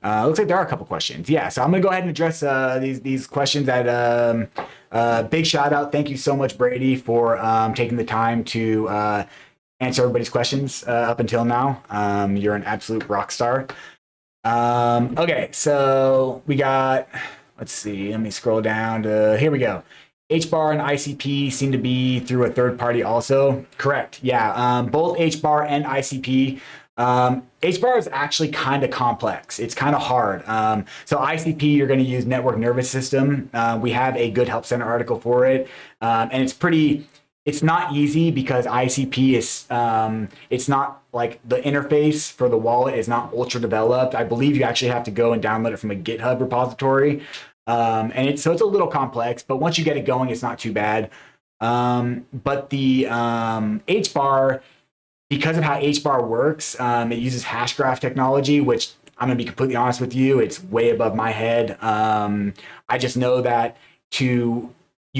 Looks like there are a couple questions. Yeah, so I'm gonna go ahead and address these questions. Big shout out, thank you so much, Brady, for taking the time to answer everybody's questions up until now. You're an absolute rock star. Okay, so we got, let's see, let me scroll down to, here we go. HBAR and ICP seem to be through a third party also. Correct, yeah, both HBAR and ICP. HBAR is actually kind of complex. It's kind of hard. So ICP, you're going to use network nervous system. We have a good help center article for it. And it's not easy because ICP is, it's not like the interface for the wallet is not ultra developed. I believe you actually have to go and download it from a GitHub repository. So it's a little complex, but once you get it going, it's not too bad. But the HBAR, because of how HBAR works, it uses hash graph technology, which I'm going to be completely honest with you, it's way above my head. I just know that you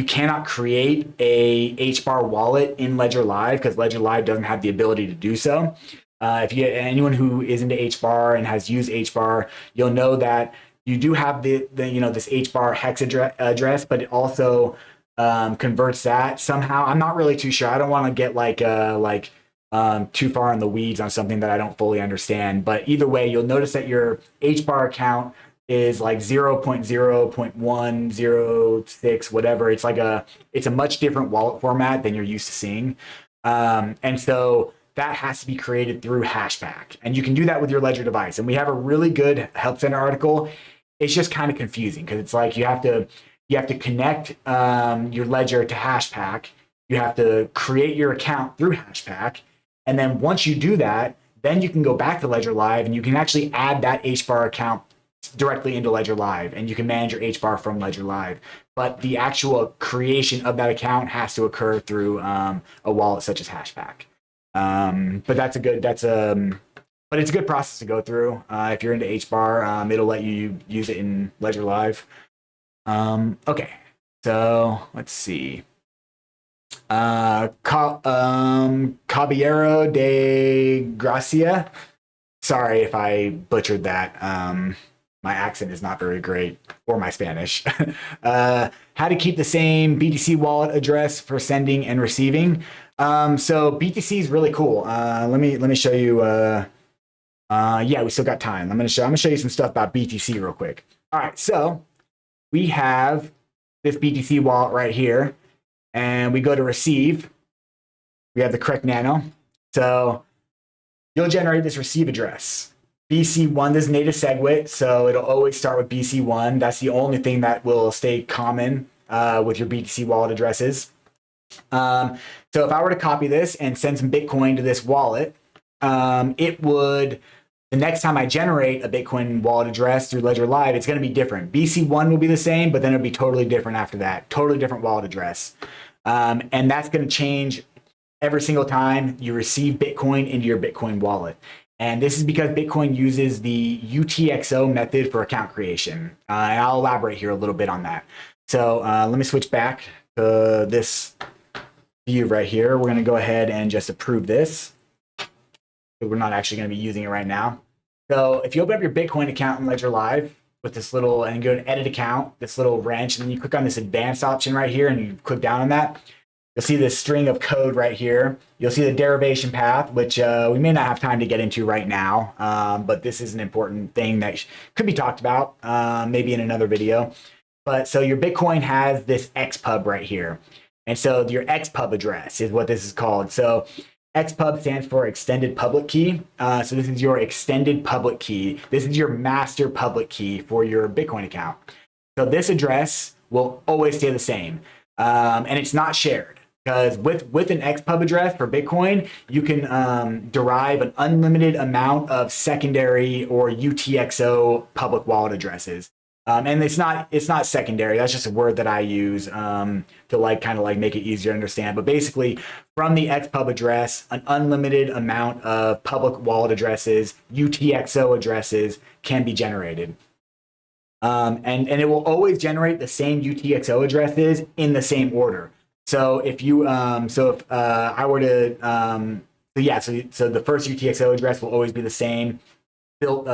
cannot create a HBAR wallet in Ledger Live because Ledger Live doesn't have the ability to do so. If you get anyone who is into HBAR and has used HBAR, you'll know that you do have this HBAR hex address, but it also converts that somehow. I'm not really too sure. I don't want to get too far in the weeds on something that I don't fully understand. But either way, you'll notice that your HBAR account is like 0.0.106, whatever. It's a much different wallet format than you're used to seeing. And so that has to be created through Hashpack. And you can do that with your Ledger device. And we have a really good Help Center article. It's just kind of confusing because it's like you have to connect your Ledger to Hashpack. You have to create your account through Hashpack. And then once you do that, then you can go back to Ledger Live and you can actually add that HBAR account directly into Ledger Live, and you can manage your HBAR from Ledger Live. But the actual creation of that account has to occur through a wallet such as Hashpack. But it's a good process to go through. If you're into HBAR, it'll let you use it in Ledger Live. Okay, so let's see. Caballero de Gracia. Sorry if I butchered that. My accent is not very great, or my Spanish. How to keep the same BTC wallet address for sending and receiving. So BTC is really cool. Let me show you. Yeah, we still got time. I'm gonna show you some stuff about BTC real quick. All right, so we have this BTC wallet right here. And we go to receive, we have the correct nano. So you'll generate this receive address. BC1, this is native SegWit, so it'll always start with BC1. That's the only thing that will stay common with your BTC wallet addresses. So if I were to copy this and send some Bitcoin to this wallet, it would, the next time I generate a Bitcoin wallet address through Ledger Live, it's going to be different. BC1 will be the same, but then it'll be totally different after that. Totally different wallet address. And that's going to change every single time you receive Bitcoin into your Bitcoin wallet. And this is because Bitcoin uses the UTXO method for account creation. And I'll elaborate here a little bit on that. So let me switch back to this view right here. We're going to go ahead and just approve this. We're not actually going to be using it right now. So if you open up your Bitcoin account in Ledger Live with this little, and go to edit account, this little wrench, and then you click on this advanced option right here and you click down on that, you'll see this string of code right here. You'll see the derivation path, which we may not have time to get into right now, but this is an important thing that could be talked about maybe in another video. But so your Bitcoin has this XPub right here. And so your XPub address is what this is called. So XPub stands for extended public key. So this is your extended public key. This is your master public key for your Bitcoin account. So this address will always stay the same. And it's not shared, because with an XPub address for Bitcoin, you can derive an unlimited amount of secondary or UTXO public wallet addresses. And it's not secondary. That's just a word that I use to kind of make it easier to understand. But basically, from the XPub address, an unlimited amount of public wallet addresses, UTXO addresses, can be generated. And it will always generate the same UTXO addresses in the same order. So if you if I were to so the first UTXO address will always be the same, built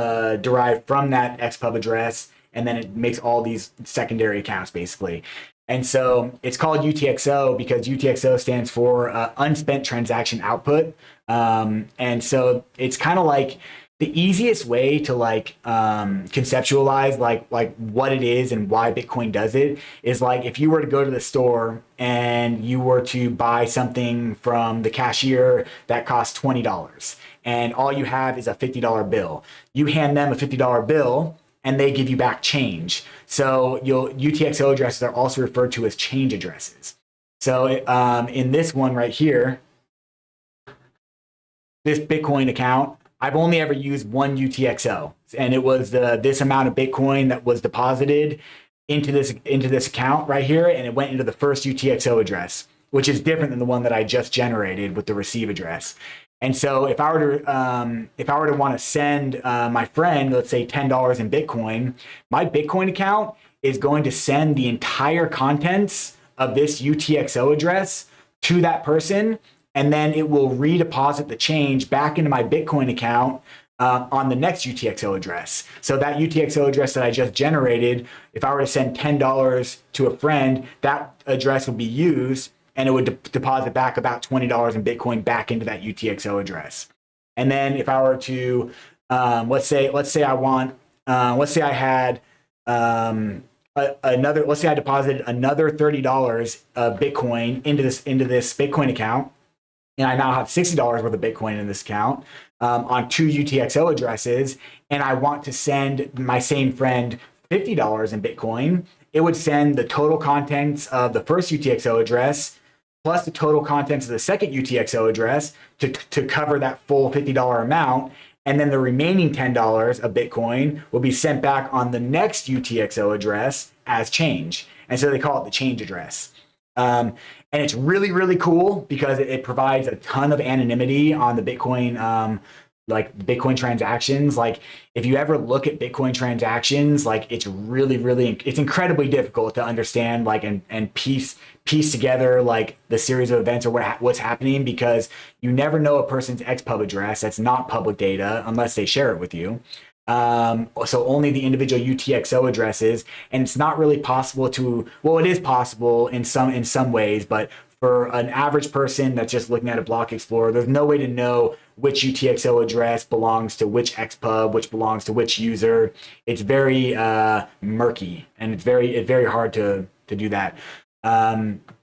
derived from that XPub address. And then it makes all these secondary accounts, basically. And so it's called UTXO because UTXO stands for unspent transaction output. And so it's kind of like the easiest way to conceptualize like what it is and why Bitcoin does it is like if you were to go to the store and you were to buy something from the cashier that costs $20 and all you have is a $50 bill. You hand them a $50 bill and they give you back change. So UTXO addresses are also referred to as change addresses. So in this one right here, this Bitcoin account, I've only ever used one UTXO, and it was this amount of Bitcoin that was deposited into this account right here, and it went into the first UTXO address, which is different than the one that I just generated with the receive address. And so if I were to want to send my friend, let's say $10 in Bitcoin, my Bitcoin account is going to send the entire contents of this UTXO address to that person, and then it will redeposit the change back into my Bitcoin account on the next UTXO address. So that UTXO address that I just generated, if I were to send $10 to a friend, that address would be used, and it would deposit back about $20 in Bitcoin back into that UTXO address. And then if I were to, let's say I had let's say I deposited another $30 of Bitcoin into this Bitcoin account, and I now have $60 worth of Bitcoin in this account on two UTXO addresses, and I want to send my same friend $50 in Bitcoin, it would send the total contents of the first UTXO address plus the total contents of the second UTXO address to cover that full $50 amount. And then the remaining $10 of Bitcoin will be sent back on the next UTXO address as change. And so they call it the change address. And it's really, really cool because it provides a ton of anonymity on the Bitcoin, Bitcoin transactions. Like if you ever look at Bitcoin transactions, like it's really, it's incredibly difficult to understand, and piece together like the series of events or what's happening, because you never know a person's XPub address. That's not public data unless they share it with you. So only the individual UTXO addresses, and it's not really possible it is possible in some ways, but for an average person that's just looking at a block explorer, there's no way to know which UTXO address belongs to which XPub, which belongs to which user. It's very murky, and it's very hard to do that.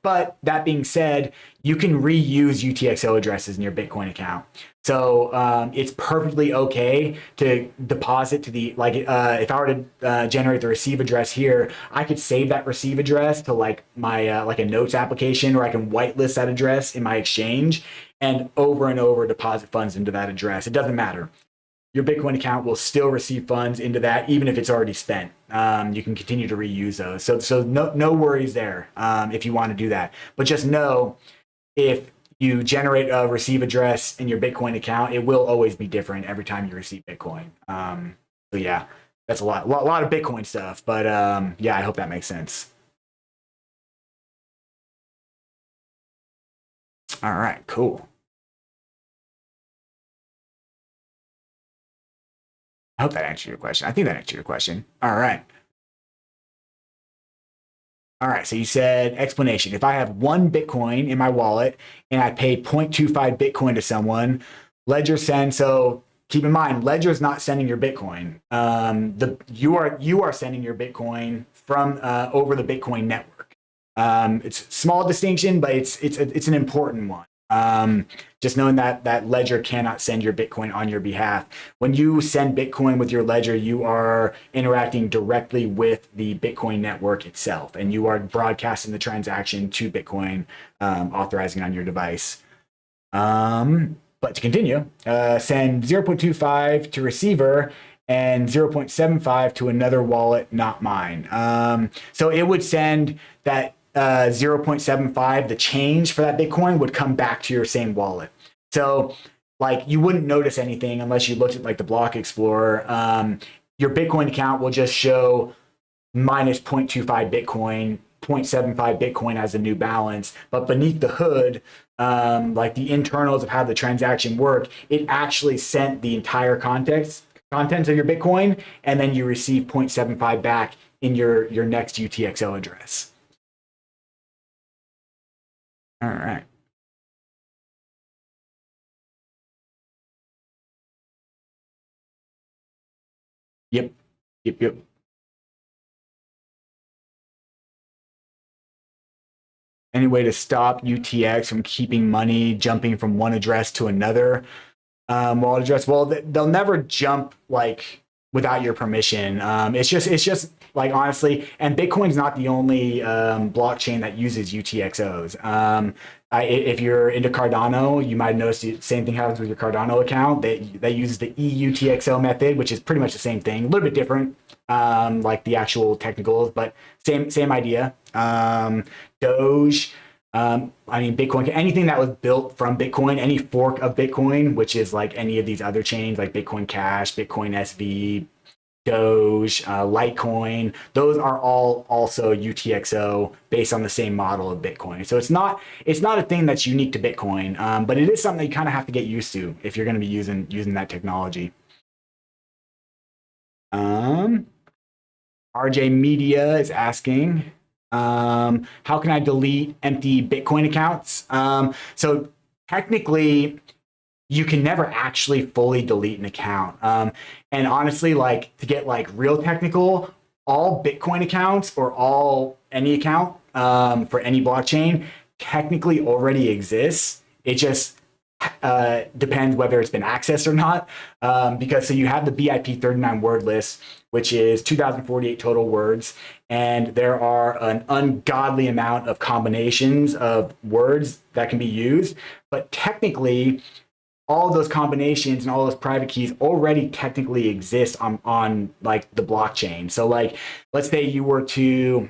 But that being said, you can reuse UTXO addresses in your Bitcoin account. So it's perfectly okay to deposit to the, if I were to generate the receive address here, I could save that receive address to my a notes application, or I can whitelist that address in my exchange and over deposit funds into that address. It doesn't matter. Your Bitcoin account will still receive funds into that, even if it's already spent. You can continue to reuse those. So no worries there if you want to do that. But just know, if you generate a receive address in your Bitcoin account, it will always be different every time you receive Bitcoin. So yeah, that's a lot of Bitcoin stuff. But yeah, I hope that makes sense. All right, cool. I hope that answered your question. I think that answered your question. All right. All right. So you said explanation. If I have one Bitcoin in my wallet and I pay 0.25 Bitcoin to someone, Ledger sends. So keep in mind, Ledger is not sending your Bitcoin. You are sending your Bitcoin from over the Bitcoin network. It's a small distinction, but it's an important one. Just knowing that Ledger cannot send your Bitcoin on your behalf. When you send Bitcoin with your Ledger, you are interacting directly with the Bitcoin network itself, and you are broadcasting the transaction to Bitcoin, authorizing on your device. But to continue, send 0.25 to receiver and 0.75 to another wallet, not mine. So it would send that 0.75, the change for that Bitcoin would come back to your same wallet. So like you wouldn't notice anything unless you looked at like the block explorer. Your Bitcoin account will just show minus 0.25 Bitcoin, 0.75 Bitcoin as a new balance. But beneath the hood, like the internals of how the transaction work, it actually sent the entire contents of your Bitcoin, and then you receive 0.75 back in your next UTXO address. All right. Yep. Yep. Yep. Any way to stop UTX from keeping money jumping from one address to another wallet address? Well, they'll never jump like without your permission. It's just like honestly, and Bitcoin's not the only blockchain that uses UTXOs. If you're into Cardano, you might notice the same thing happens with your Cardano account. They use the EUTXO method, which is pretty much the same thing, a little bit different, like the actual technicals, but same idea. Doge. I mean, Bitcoin, anything that was built from Bitcoin, any fork of Bitcoin, which is like any of these other chains like Bitcoin Cash, Bitcoin SV, Doge, Litecoin, those are all also UTXO based on the same model of Bitcoin. So it's not a thing that's unique to Bitcoin, but it is something that you kind of have to get used to if you're going to be using that technology. RJ Media is asking, how can I delete empty Bitcoin accounts? So technically, you can never actually fully delete an account. And honestly, like to get like real technical, all Bitcoin accounts or all any account for any blockchain technically already exists. It just depends whether it's been accessed or not. Because so you have the BIP 39 word list, which is 2048 total words. And there are an ungodly amount of combinations of words that can be used. But technically, all those combinations and all those private keys already technically exist on like the blockchain. So like, let's say you were to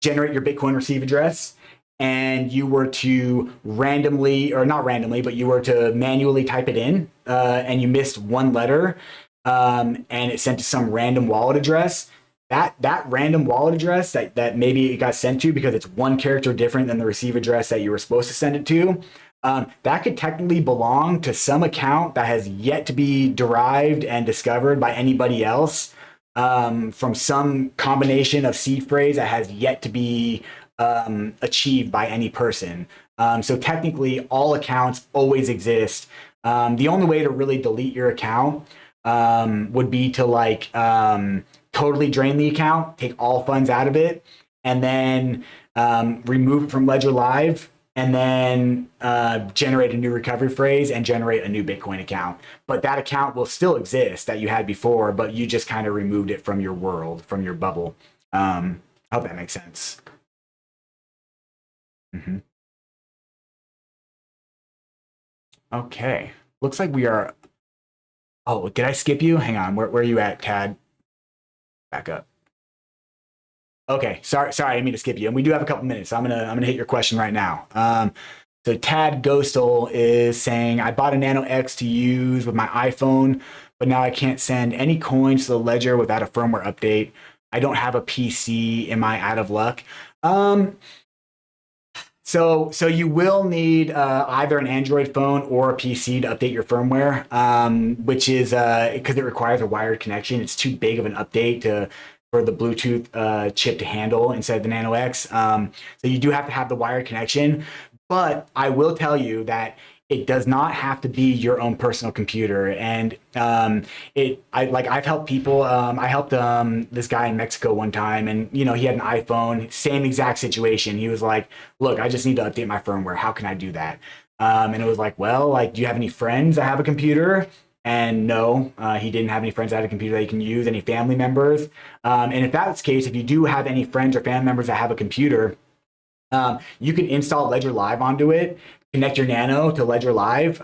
generate your Bitcoin receive address and you were to randomly, or not randomly, but you were to manually type it in and you missed one letter and it sent to some random wallet address. That random wallet address that maybe it got sent to because it's one character different than the receive address that you were supposed to send it to, that could technically belong to some account that has yet to be derived and discovered by anybody else, from some combination of seed phrase that has yet to be achieved by any person. So technically, all accounts always exist. The only way to really delete your account would be to like totally drain the account, take all funds out of it, and then remove it from Ledger Live, and then generate a new recovery phrase and generate a new Bitcoin account. But that account will still exist that you had before, but you just kind of removed it from your world, from your bubble. I hope that makes sense. Mm-hmm. Okay. Looks like we are. Oh, did I skip you? Hang on. Where are you at, Tad? Back up. Okay, sorry, I didn't mean to skip you. And we do have a couple minutes, so I'm gonna hit your question right now. So Tad Ghostal is saying, I bought a Nano X to use with my iPhone, but now I can't send any coins to the ledger without a firmware update. I don't have a PC. Am I out of luck? So you will need either an Android phone or a PC to update your firmware, which is because it requires a wired connection. It's too big of an update for the Bluetooth chip to handle instead of the Nano X. So you do have to have the wired connection. But I will tell you that it does not have to be your own personal computer. And I've helped people. I helped this guy in Mexico one time, and he had an iPhone, same exact situation. He was like, "Look, I just need to update my firmware. How can I do that?" And it was like, "Well, like, do you have any friends that have a computer?" And no, he didn't have any friends that had a computer that he can use, any family members. And if that's the case, if you do have any friends or family members that have a computer, you can install Ledger Live onto it, connect your Nano to Ledger Live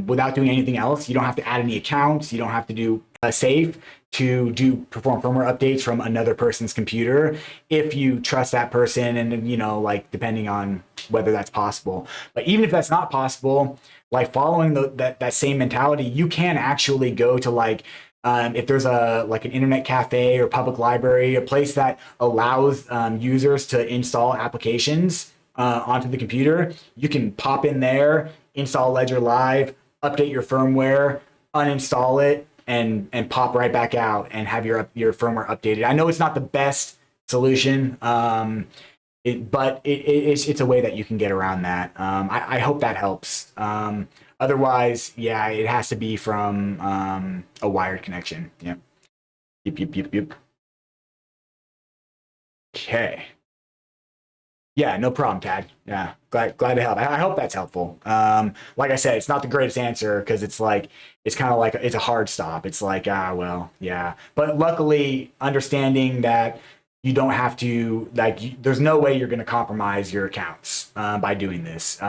without doing anything else. You don't have to add any accounts. You don't have to do a safe to perform firmware updates from another person's computer if you trust that person, and like depending on whether that's possible. But even if that's not possible, like following that same mentality, you can actually go to like if there's an internet cafe or public library, a place that allows users to install applications onto the computer, you can pop in there, install Ledger Live, update your firmware, uninstall it, and pop right back out and have your firmware updated. I know it's not the best solution, but it's a way that you can get around that. I hope that helps. Otherwise, yeah, it has to be from a wired connection. Yep. Yep. Okay. Yeah, no problem, Tad. Yeah, glad to help. I hope that's helpful. Like I said, it's not the greatest answer because it's kind of like it's a hard stop. It's like, well, yeah. But luckily, understanding that you don't have to, there's no way you're going to compromise your accounts by doing this.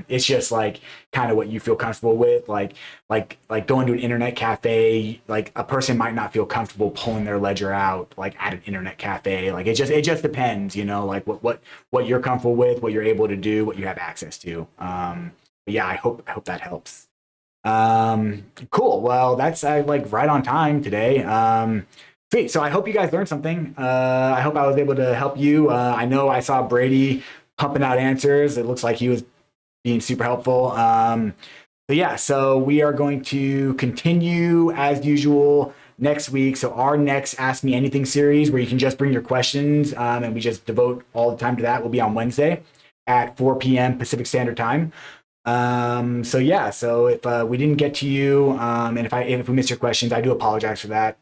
It's just like kind of what you feel comfortable with, like going to an internet cafe. Like a person might not feel comfortable pulling their ledger out like at an internet cafe. Like it just depends, like what you're comfortable with, what you're able to do, what you have access to. But yeah, I hope that helps. Cool. Well, that's like right on time today. Sweet. So I hope you guys learned something. I hope I was able to help you. I know I saw Brady pumping out answers. It looks like he was being super helpful. So yeah, so we are going to continue as usual next week. So our next Ask Me Anything series, where you can just bring your questions and we just devote all the time to that, will be on Wednesday at 4 p.m. Pacific Standard Time. So yeah, so if we didn't get to you, and if we missed your questions, I do apologize for that.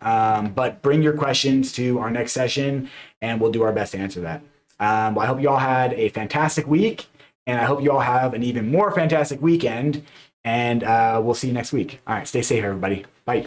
But bring your questions to our next session and we'll do our best to answer that. Well, I hope you all had a fantastic week, and I hope you all have an even more fantastic weekend, and we'll see you next week. All right, stay safe, everybody. Bye.